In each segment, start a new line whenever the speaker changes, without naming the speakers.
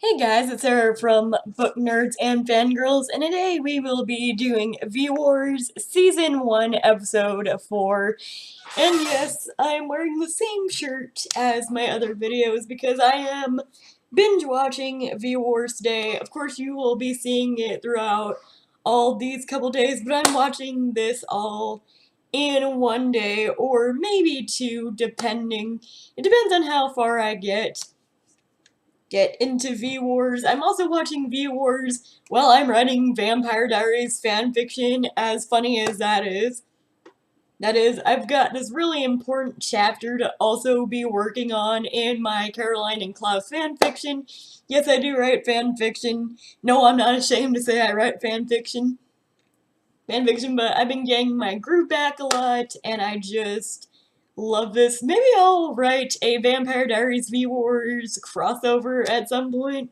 Hey guys, it's Sarah from Book Nerds and Fangirls, and today we will be doing V-Wars Season 1, Episode 4. And yes, I'm wearing the same shirt as my other videos because I am binge watching V-Wars today. Of course, you will be seeing it throughout all these couple days, but I'm watching this all in one day, or maybe two, depending. It depends on how far I get into V-Wars. I'm also watching V-Wars while I'm writing Vampire Diaries fanfiction, as funny as that is. That is, I've got this really important chapter to also be working on in my Caroline and Klaus fanfiction. Yes, I do write fanfiction. No, I'm not ashamed to say I write fanfiction. But I've been getting my groove back a lot, and I just love this. Maybe I'll write a Vampire Diaries V-Wars crossover at some point.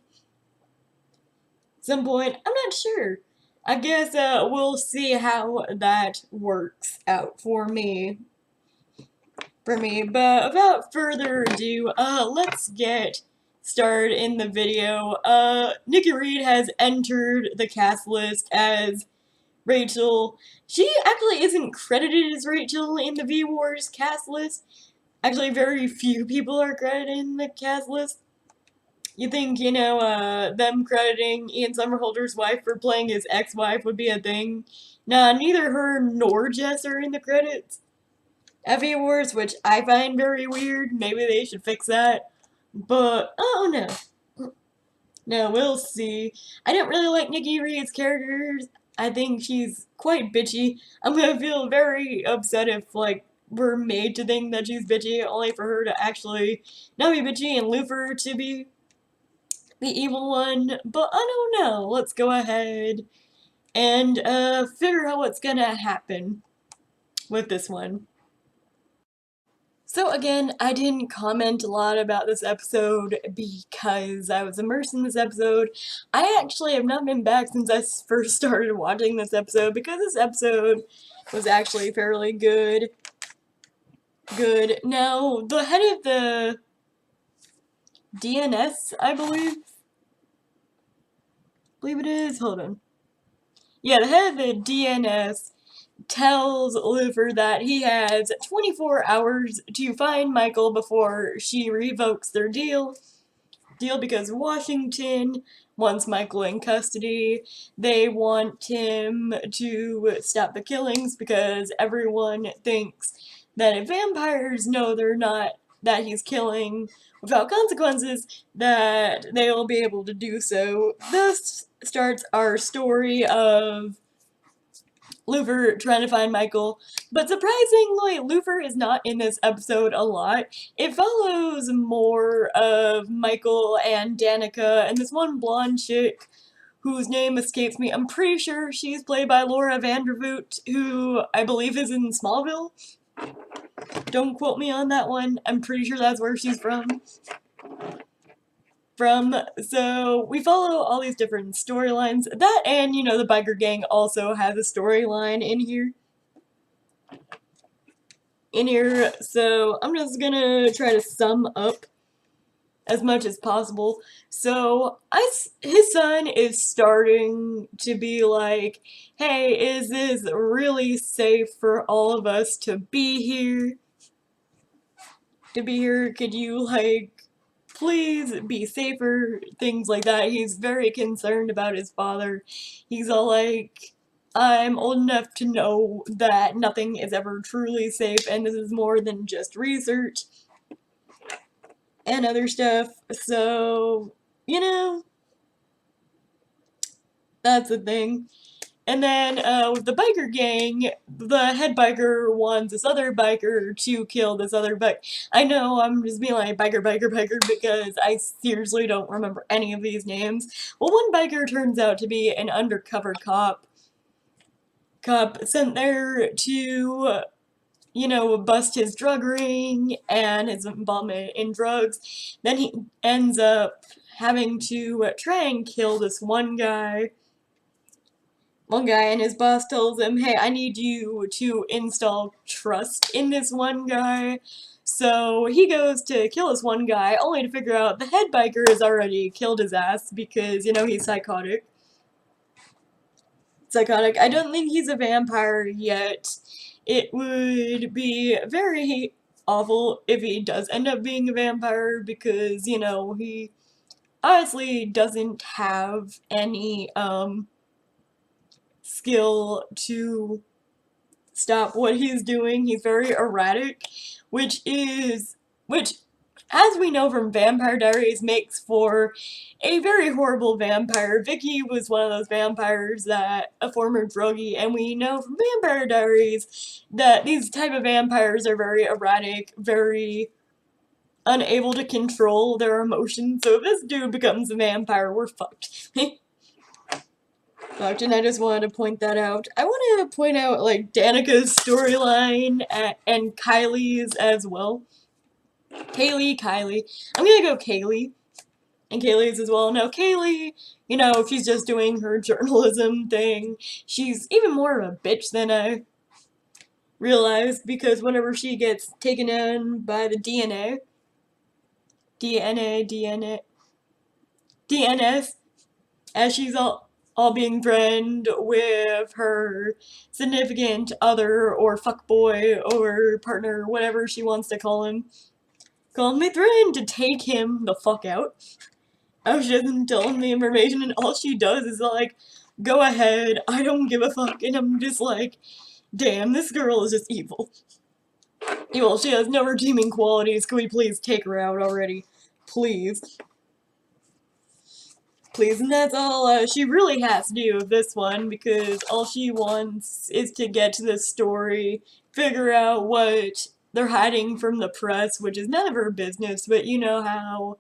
I'm not sure. I guess we'll see how that works out for me. But without further ado, let's get started in the video. Nikki Reed has entered the cast list as Rachel. She actually isn't credited as Rachel in the V-Wars cast list. Actually, very few people are credited in the cast list. You think, them crediting Ian Somerhalder's wife for playing his ex-wife would be a thing? Nah, neither her nor Jess are in the credits at V-Wars, which I find very weird. Maybe they should fix that. But, oh no. No, we'll see. I don't really like Nikki Reed's characters. I think she's quite bitchy. I'm gonna feel very upset if, like, we're made to think that she's bitchy, only for her to actually not be bitchy and Lufer to be the evil one. But I don't know. Let's go ahead and figure out what's gonna happen with this one. So again, I didn't comment a lot about this episode because I was immersed in this episode. I actually have not been back since I first started watching this episode because this episode was actually fairly good. Now, the head of the DNS, I believe it is, hold on. Yeah, the head of the DNS tells Lufer that he has 24 hours to find Michael before she revokes their deal because Washington wants Michael in custody. They want him to stop the killings because everyone thinks that if vampires know that he's killing without consequences, that they will be able to do so. Thus starts our story of Lufer trying to find Michael, but surprisingly, Lufer is not in this episode a lot. It follows more of Michael and Danica and this one blonde chick whose name escapes me. I'm pretty sure she's played by Laura Vandervoot, who I believe is in Smallville. Don't quote me on that one. I'm pretty sure that's where she's from. So we follow all these different storylines. That and, the biker gang also has a storyline in here. So I'm just gonna try to sum up as much as possible. So his son is starting to be like, hey, is this really safe for all of us to be here? Could you, like, please be safer? Things like that. He's very concerned about his father. He's all like, I'm old enough to know that nothing is ever truly safe, and this is more than just research and other stuff. So, that's the thing. And then with the biker gang, the head biker wants this other biker to kill this other bike. I know I'm just being like biker because I seriously don't remember any of these names. Well, one biker turns out to be an undercover cop sent there to, bust his drug ring and his involvement in drugs. Then he ends up having to try and kill this one guy, and his boss tells him, hey, I need you to install trust in this one guy So he goes to kill this one guy, only to figure out the head biker has already killed his ass because, you know, he's psychotic. I don't think he's a vampire yet. It would be very awful if he does end up being a vampire because, you know, he honestly doesn't have any, skill to stop what he's doing. He's very erratic, which, as we know from Vampire Diaries, makes for a very horrible vampire. Vicky was one of those vampires that a former druggie, and we know from Vampire Diaries that these type of vampires are very erratic, very unable to control their emotions. So if this dude becomes a vampire, we're fucked. And I just wanted to point that out. I wanted to point out, like, Danica's storyline and Kylie's as well. Kylie. I'm gonna go Kaylee. And Kaylee's as well. Now, Kaylee, you know, she's just doing her journalism thing. She's even more of a bitch than I realized because whenever she gets taken in by the DNS, as she's all being friend with her significant other or fuckboy or partner, whatever she wants to call him. They threaten to take him the fuck out. She doesn't tell him the information, and all she does is like, go ahead, I don't give a fuck, and I'm just like, damn, this girl is just evil. Evil, she has no redeeming qualities, can we please take her out already? Please. Please, and that's all she really has to do with this one, because all she wants is to get to the story, figure out what they're hiding from the press, which is none of her business, but you know how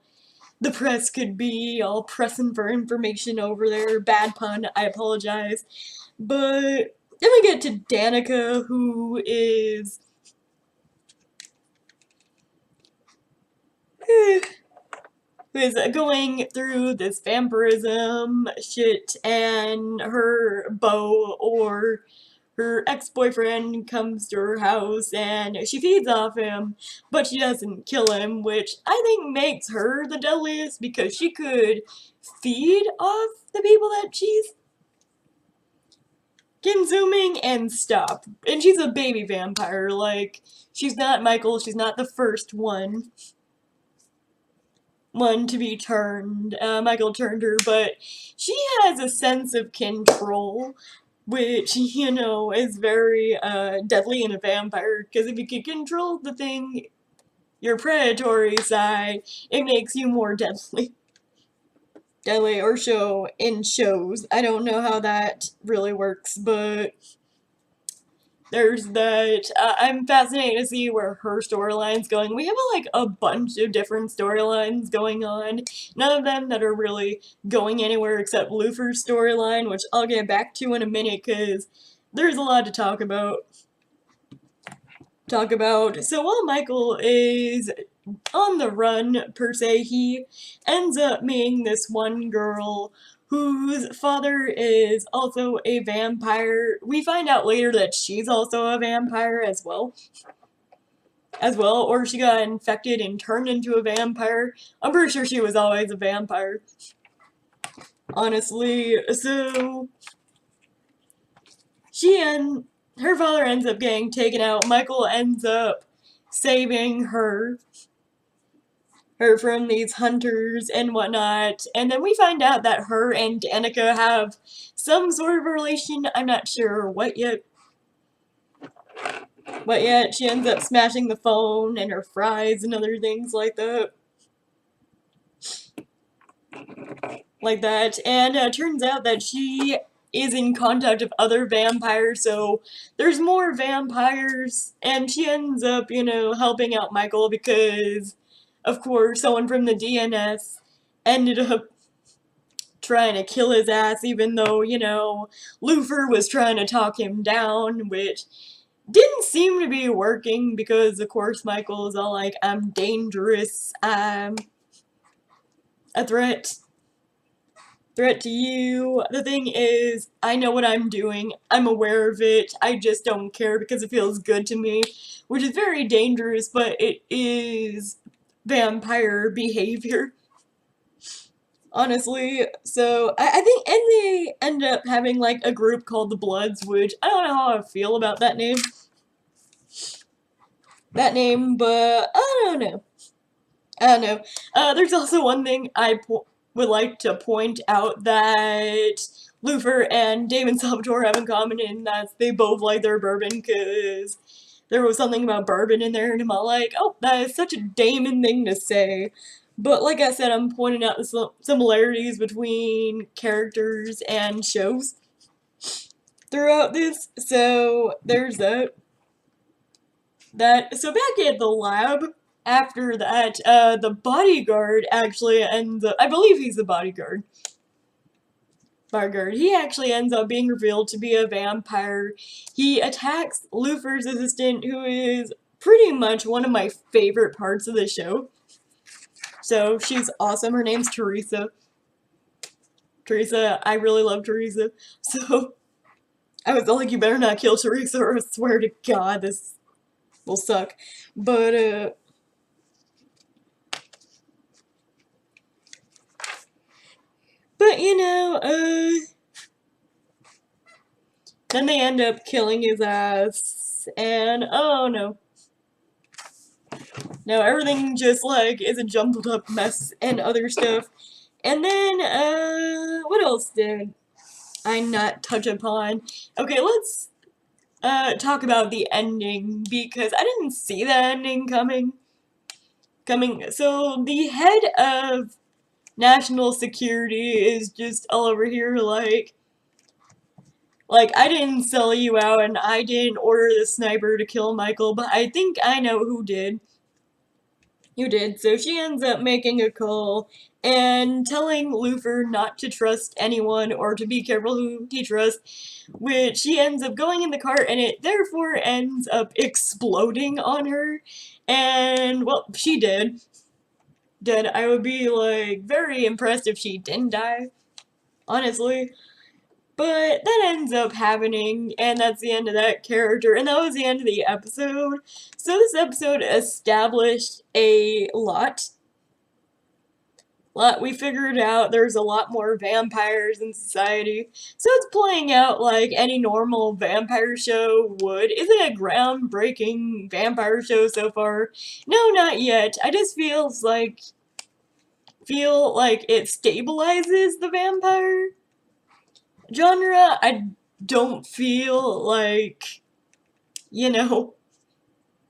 the press could be all pressing for information over there. Bad pun, I apologize. But then we get to Danica, who is going through this vampirism shit, and her beau or her ex-boyfriend comes to her house and she feeds off him, but she doesn't kill him, which I think makes her the deadliest because she could feed off the people that she's consuming and stop. And she's a baby vampire, like, she's not Michael, she's not the first one to be turned. Michael turned her, but she has a sense of control, which, you know, is very deadly in a vampire, because if you can control the thing, your predatory side, it makes you more deadly. Or show in shows. I don't know how that really works, but there's that. I'm fascinated to see where her storyline's going. We have like a bunch of different storylines going on. None of them that are really going anywhere except Lufer's storyline, which I'll get back to in a minute because there's a lot to talk about. So while Michael is on the run, per se, he ends up meeting this one girl whose father is also a vampire. We find out later that she's also a vampire as well, or she got infected and turned into a vampire. I'm pretty sure she was always a vampire, honestly. So her father ends up getting taken out. Michael ends up saving her from these hunters and whatnot, and then we find out that her and Danica have some sort of a relation. I'm not sure what yet. She ends up smashing the phone and her fries and other things like that. And it turns out that she is in contact with other vampires, so there's more vampires, and she ends up, you know, helping out Michael because, of course, someone from the DNS ended up trying to kill his ass, even though, you know, Lufer was trying to talk him down, which didn't seem to be working because, of course, Michael is all like, I'm dangerous, I'm a threat. threat to you. The thing is, I know what I'm doing. I'm aware of it. I just don't care because it feels good to me, which is very dangerous, but it is vampire behavior, honestly. So I think, and they end up having like a group called the Bloods, which I don't know how I feel about that name. But I don't know. I don't know. There's also one thing I would like to point out that Luther and Damon Salvatore have in common, and that's they both like their bourbon, because there was something about bourbon in there, and I'm all like, oh, that is such a Damon thing to say. But like I said, I'm pointing out the similarities between characters and shows throughout this, so there's that. So back at the lab, after that, the bodyguard actually ends up, I believe he's the bodyguard. He actually ends up being revealed to be a vampire. He attacks Luther's assistant, who is pretty much one of my favorite parts of the show. So she's awesome. Her name's Teresa. I really love Teresa. So I was like, you better not kill Teresa, or I swear to God, this will suck. But you know, then they end up killing his ass, and oh no. No, everything just like is a jumbled up mess and other stuff. And then, what else did I not touch upon? Okay, let's, talk about the ending, because I didn't see the ending coming. So, the head of national security is just all over here like, I didn't sell you out and I didn't order the sniper to kill Michael, but I think I know who did. You did. So she ends up making a call and telling Luther not to trust anyone or to be careful who he trusts, which she ends up going in the car and it therefore ends up exploding on her. And, well, she did. I would be, like, very impressed if she didn't die, honestly. But that ends up happening, and that's the end of that character, and that was the end of the episode. So this episode established a lot. We figured out there's a lot more vampires in society. So it's playing out like any normal vampire show would. Is it a groundbreaking vampire show so far? No, not yet. I just feel like it stabilizes the vampire genre. I don't feel like, you know,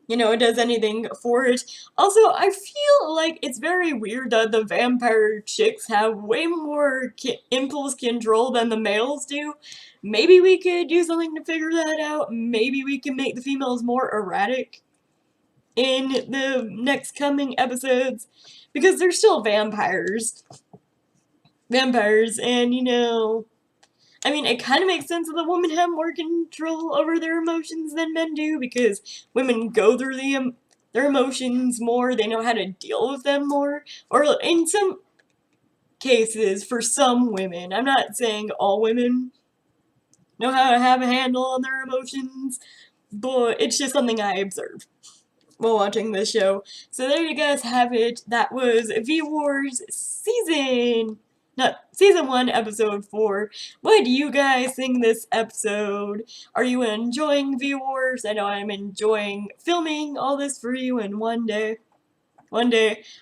it does anything for it. Also, I feel like it's very weird that the vampire chicks have way more impulse control than the males do. Maybe we could do something to figure that out. Maybe we can make the females more erratic in the next coming episodes, because they're still vampires. And I mean, it kind of makes sense that the women have more control over their emotions than men do, because women go through their emotions more, they know how to deal with them more, or in some cases, for some women, I'm not saying all women know how to have a handle on their emotions, but it's just something I observed while watching this show. So there you guys have it. That was V-Wars Season 1, Episode 4. What do you guys think this episode? Are you enjoying V-Wars? I know I'm enjoying filming all this for you, and one day,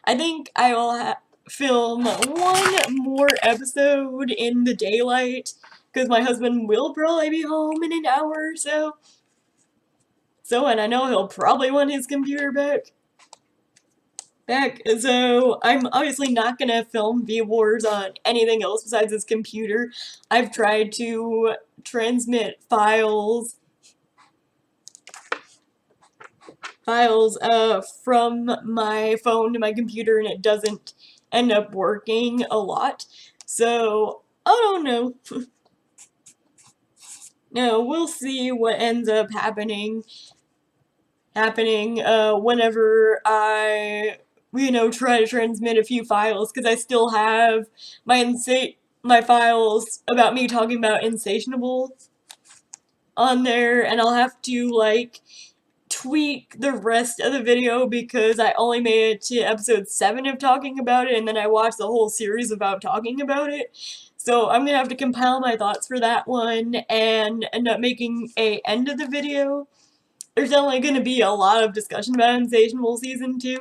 I think I will film one more episode in the daylight, because my husband will probably be home in an hour or so. And I know he'll probably want his computer back. So I'm obviously not gonna film V-Wars on anything else besides his computer. I've tried to transmit files from my phone to my computer, and it doesn't end up working a lot. So I don't know. No, we'll see what ends up happening whenever I try to transmit a few files, because I still have my my files about me talking about Insatiable on there, and I'll have to, like, tweak the rest of the video because I only made it to episode 7 of talking about it, and then I watched the whole series about talking about it. So I'm gonna have to compile my thoughts for that one and end up making a end of the video. There's definitely gonna be a lot of discussion about Insatiable Season 2.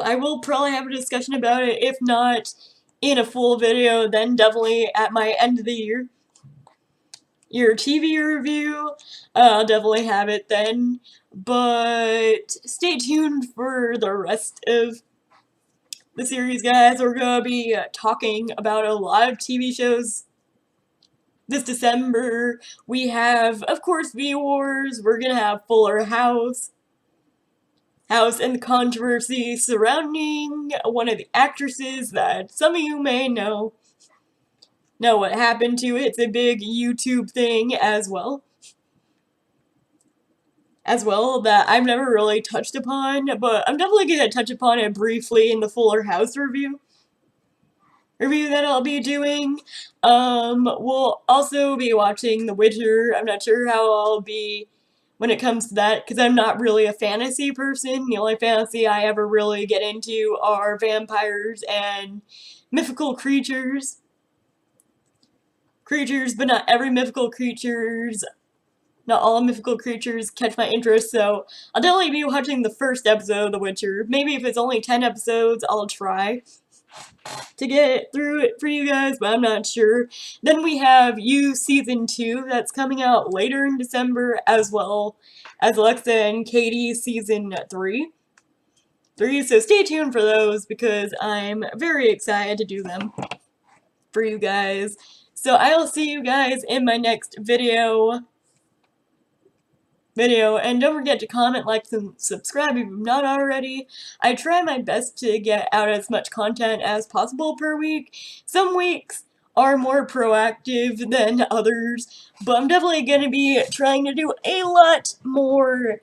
I will probably have a discussion about it, if not in a full video, then definitely at my end of the year. Your TV review, I'll definitely have it then, but stay tuned for the rest of the series, guys. We're gonna be talking about a lot of TV shows this December. We have, of course, V-Wars. We're gonna have Fuller House and the controversy surrounding one of the actresses that some of you may know what happened to. It's a big YouTube thing as well that I've never really touched upon, but I'm definitely going to touch upon it briefly in the Fuller House review that I'll be doing. We'll also be watching The Witcher. I'm not sure how I'll be when it comes to that, because I'm not really a fantasy person. The only fantasy I ever really get into are vampires and mythical creatures, but not every mythical creatures. Not all mythical creatures catch my interest, so I'll definitely be watching the first episode of The Witcher. Maybe if it's only 10 episodes, I'll try to get through it for you guys, but I'm not sure. Then we have You Season 2 that's coming out later in December, as well as Alexa and Katie Season 3. So stay tuned for those because I'm very excited to do them for you guys. So I will see you guys in my next video, and don't forget to comment, like, and subscribe if you've not already. I try my best to get out as much content as possible per week. Some weeks are more proactive than others, but I'm definitely going to be trying to do a lot more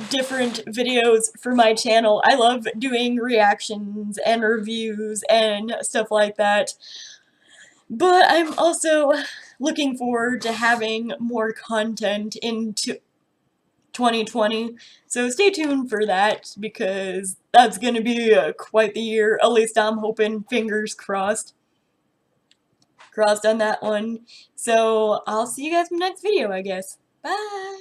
different videos for my channel. I love doing reactions and reviews and stuff like that, but I'm also looking forward to having more content into 2020, so stay tuned for that because that's gonna be quite the year. At least I'm hoping, fingers crossed on that one. So I'll see you guys in the next video, I guess. Bye!